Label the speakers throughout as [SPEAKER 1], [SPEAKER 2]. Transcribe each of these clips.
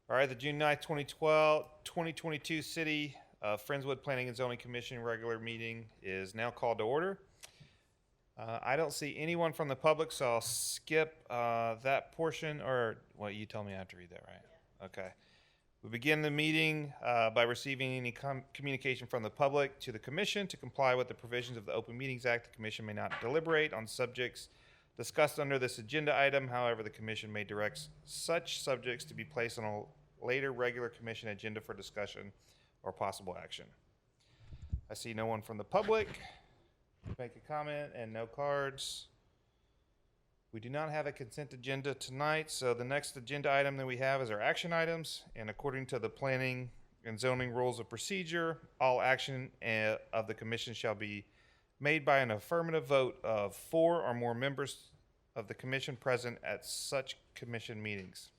[SPEAKER 1] All right, the June 9th, 2022 City Friendswood Planning and Zoning Commission regular meeting is now called to order. I don't see anyone from the public, so I'll skip that portion, or, well, you tell me I have to read that, right? Yeah. Okay. We begin the meeting by receiving any communication from the public to the commission. To comply with the provisions of the Open Meetings Act, the commission may not deliberate on subjects discussed under this agenda item. However, the commission may direct such subjects to be placed on a later regular commission agenda for discussion or possible action. I see no one from the public make a comment and no cards. We do not have a consent agenda tonight, so the next agenda item that we have is our action items. And according to the planning and zoning rules of procedure, all action of the commission shall be made by an affirmative vote of 4 or more members of the commission present at such commission meetings.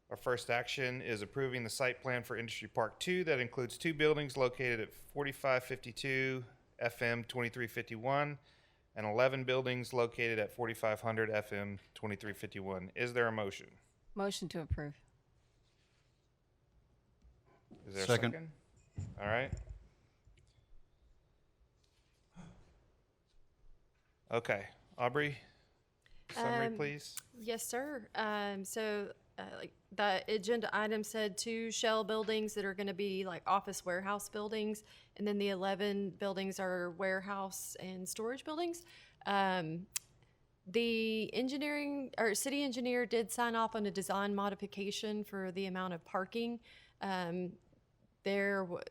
[SPEAKER 1] Our first action is approving the site plan for Industry Park 2 that includes 2 buildings located at 4552 FM 2351 and 11 buildings located at 4500 FM 2351. Is there a motion?
[SPEAKER 2] Motion to approve.
[SPEAKER 1] Is there
[SPEAKER 3] Second.
[SPEAKER 1] a second? All right. Okay, Aubrey, summary, please.
[SPEAKER 4] Yes, sir. Like the agenda item said, 2 shell buildings that are going to be like office warehouse buildings, and then the 11 buildings are warehouse and storage buildings. The engineering or city engineer did sign off on a design modification for the amount of parking.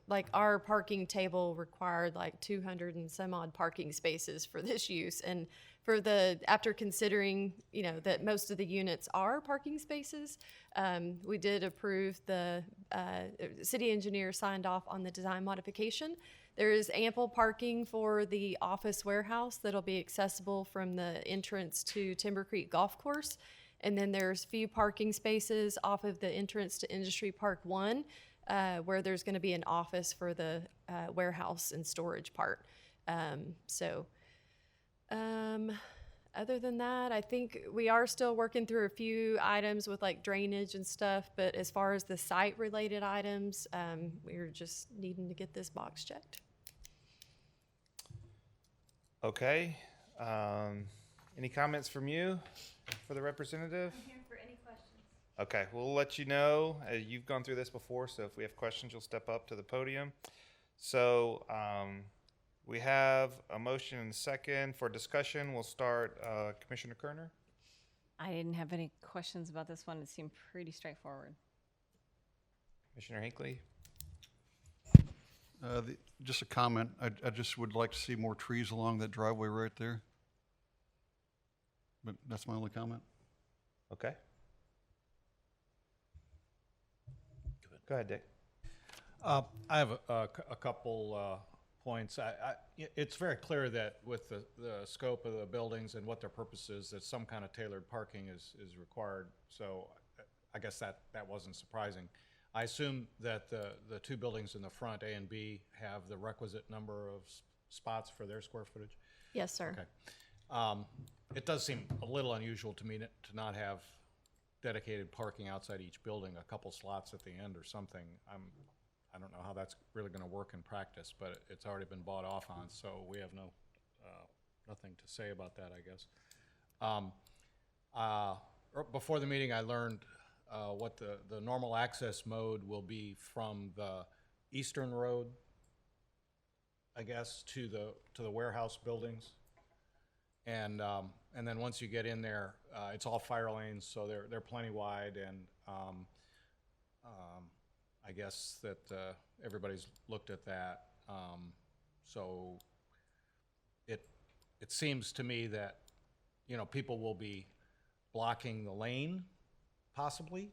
[SPEAKER 4] Like our parking table required like 200 and some odd parking spaces for this use, and after considering, that most of the units are parking spaces, we did approve the city engineer signed off on the design modification. There is ample parking for the office warehouse that'll be accessible from the entrance to Timber Creek Golf Course, and then there's few parking spaces off of the entrance to Industry Park 1, where there's going to be an office for the warehouse and storage part. Other than that, I think we are still working through a few items with like drainage and stuff, but as far as the site related items, we're just needing to get this box checked.
[SPEAKER 1] Okay. Any comments from you for the representative?
[SPEAKER 5] I'm here for any questions.
[SPEAKER 1] Okay, we'll let you know. You've gone through this before, so if we have questions, you'll step up to the podium. So we have a motion and a second for discussion. We'll start Commissioner Kerner.
[SPEAKER 2] I didn't have any questions about this one. It seemed pretty straightforward.
[SPEAKER 1] Commissioner Hinckley.
[SPEAKER 3] Just a comment. I just would like to see more trees along that driveway right there. But that's my only comment.
[SPEAKER 1] Okay. Go ahead, Dick.
[SPEAKER 6] I have a couple points. It's very clear that with the scope of the buildings and what their purpose is, that some kind of tailored parking is required. So I guess that wasn't surprising. I assume that the 2 buildings in the front, A and B, have the requisite number of spots for their square footage?
[SPEAKER 4] Yes, sir.
[SPEAKER 6] Okay. It does seem a little unusual to me to not have dedicated parking outside each building, a couple slots at the end or something. I don't know how that's really going to work in practice, but it's already been bought off on, so we have nothing to say about that, I guess. Before the meeting, I learned what the normal access mode will be from the eastern road, I guess, to the warehouse buildings. And then once you get in there, it's all fire lanes, so they're plenty wide, and I guess that everybody's looked at that. So it seems to me that people will be blocking the lane, possibly,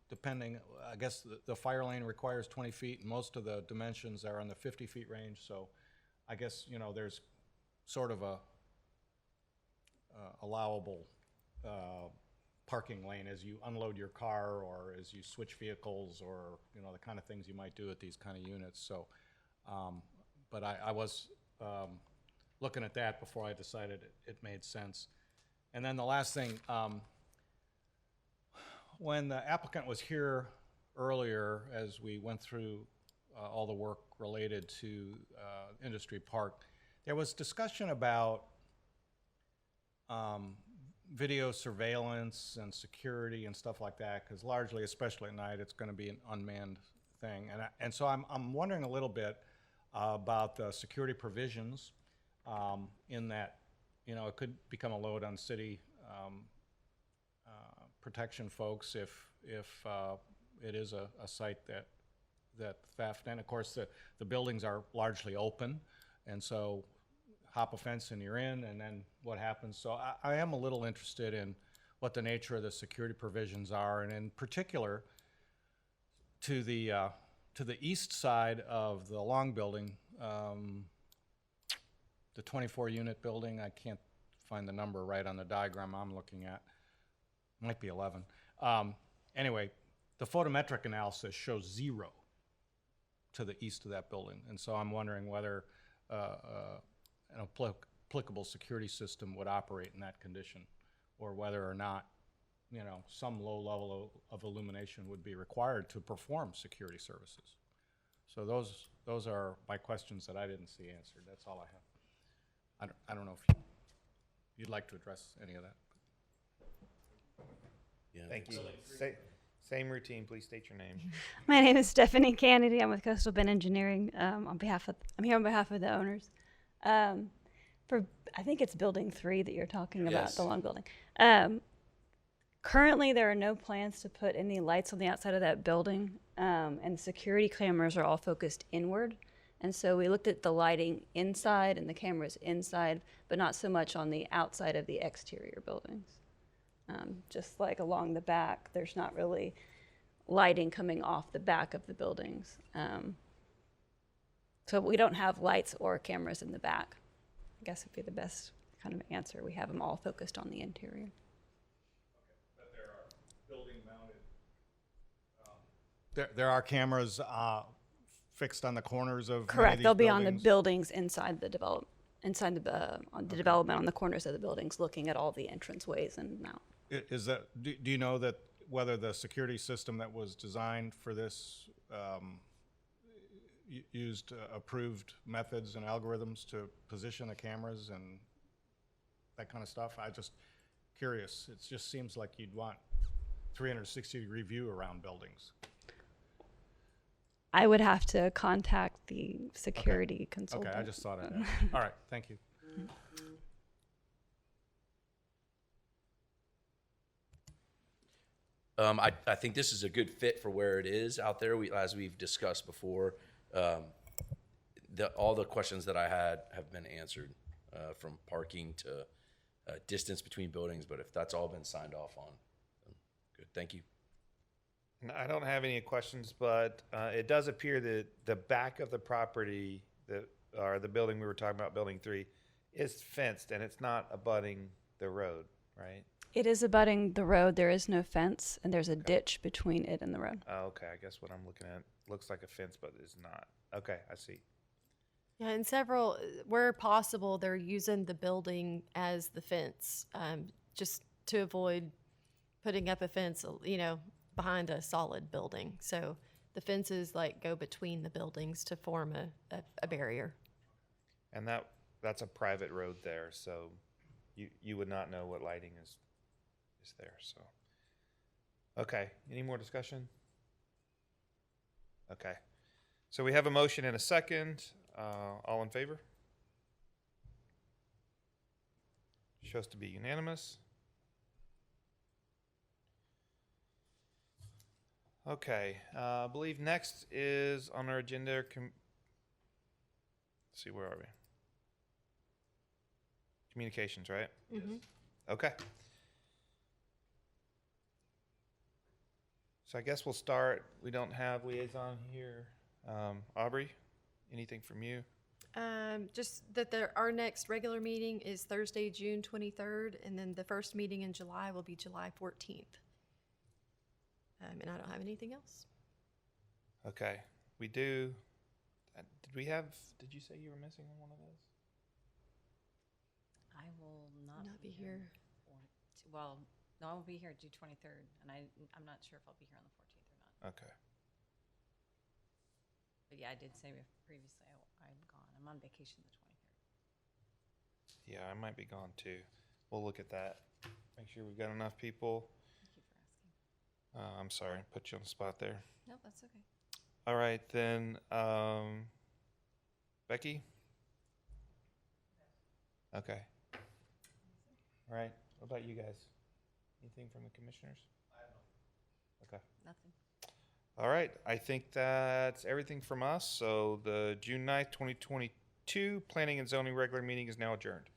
[SPEAKER 6] depending. I guess the fire lane requires 20 feet, and most of the dimensions are in the 50 feet range. So I guess there's sort of a allowable parking lane as you unload your car or as you switch vehicles, or the kind of things you might do at these kind of units. So but I was looking at that before I decided it made sense. And then the last thing, when the applicant was here earlier, as we went through all the work related to Industry Park, there was discussion about video surveillance and security and stuff like that, because largely, especially at night, it's going to be an unmanned thing. And so I'm wondering a little bit about the security provisions in that, you know, it could become a load on city protection folks if it is a site that theft. And of course, the buildings are largely open, and so hop a fence and you're in, and then what happens? So I am a little interested in what the nature of the security provisions are, and in particular to the east side of the Long Building, the 24-unit building. I can't find the number right on the diagram I'm looking at. Might be 11. Anyway, the photometric analysis shows 0 to the east of that building, and so I'm wondering whether an applicable security system would operate in that condition, or whether or not, you know, some low level of illumination would be required to perform security services. So those are my questions that I didn't see answered. That's all I have. I don't know if you'd like to address any of that.
[SPEAKER 5] Yeah,
[SPEAKER 1] Thank you. Same routine, please state your name.
[SPEAKER 7] My name is Stephanie Kennedy. I'm with Coastal Bend Engineering. I'm here on behalf of the owners. For I think it's Building 3 that you're talking about,
[SPEAKER 5] Yes.
[SPEAKER 7] the long building. Currently, there are no plans to put any lights on the outside of that building, and security cameras are all focused inward. And so we looked at the lighting inside and the cameras inside, but not so much on the outside of the exterior buildings. Just like along the back, there's not really lighting coming off the back of the buildings. So we don't have lights or cameras in the back. I guess would be the best kind of answer. We have them all focused on the interior.
[SPEAKER 6] But there are building mounted. There are cameras fixed on the corners of many of
[SPEAKER 7] Correct.
[SPEAKER 6] these
[SPEAKER 7] They'll be on the
[SPEAKER 6] buildings?
[SPEAKER 7] buildings inside the on the development on the corners of the buildings, looking at all the entranceways and out.
[SPEAKER 6] Is that, do you know that whether the security system that was designed for this used approved methods and algorithms to position the cameras and that kind of stuff? I'm just curious. It just seems like you'd want 360-degree view around buildings.
[SPEAKER 7] I would have to contact the security consultant.
[SPEAKER 6] Okay, I just thought of that. All right, thank you.
[SPEAKER 5] I think this is a good fit for where it is out there. As we've discussed before, all the questions that I had have been answered, from parking to distance between buildings. But if that's all been signed off on, then good. Thank you.
[SPEAKER 1] I don't have any questions, but it does appear that the back of the property, or the building we were talking about, Building 3, is fenced, and it's not abutting the road, right?
[SPEAKER 7] It is abutting the road. There is no fence, and there's a ditch between it and the road.
[SPEAKER 1] Oh, okay, I guess what I'm looking at looks like a fence, but is not. Okay, I see.
[SPEAKER 4] Yeah, and several, where possible, they're using the building as the fence, just to avoid putting up a fence, you know, behind a solid building. So the fences like go between the buildings to form a barrier.
[SPEAKER 1] And that's a private road there, so you would not know what lighting is there. So, okay, any more discussion? Okay, so we have a motion and a second. All in favor? Shows to be unanimous. Okay, I believe next is on our agenda. Let's see, where are we? Communications, right?
[SPEAKER 4] Mm-hmm.
[SPEAKER 1] Okay. So I guess we'll start. We don't have liaison here. Aubrey, anything from you?
[SPEAKER 4] Just that our next regular meeting is Thursday, June 23rd, and then the first meeting in July will be July 14th. And I don't have anything else.
[SPEAKER 1] Okay, we do. Did you say you were missing on one of those?
[SPEAKER 2] I will not
[SPEAKER 4] Not be here.
[SPEAKER 2] Well, No, I will be here June 23rd, and I'm not sure if I'll be here on the 14th or not.
[SPEAKER 1] Okay.
[SPEAKER 2] But yeah, I did say previously I'm gone. I'm on vacation the 23rd.
[SPEAKER 1] Yeah, I might be gone too. We'll look at that. Make sure we've got enough people.
[SPEAKER 2] Thank you for asking.
[SPEAKER 1] I'm sorry, put you on the spot there.
[SPEAKER 2] No, that's okay.
[SPEAKER 1] All right, then, Becky? Okay. All right, what about you guys? Anything from the commissioners? Okay.
[SPEAKER 2] Nothing.
[SPEAKER 1] All right, I think that's everything from us. So the June 9th, 2022 Planning and Zoning regular meeting is now adjourned.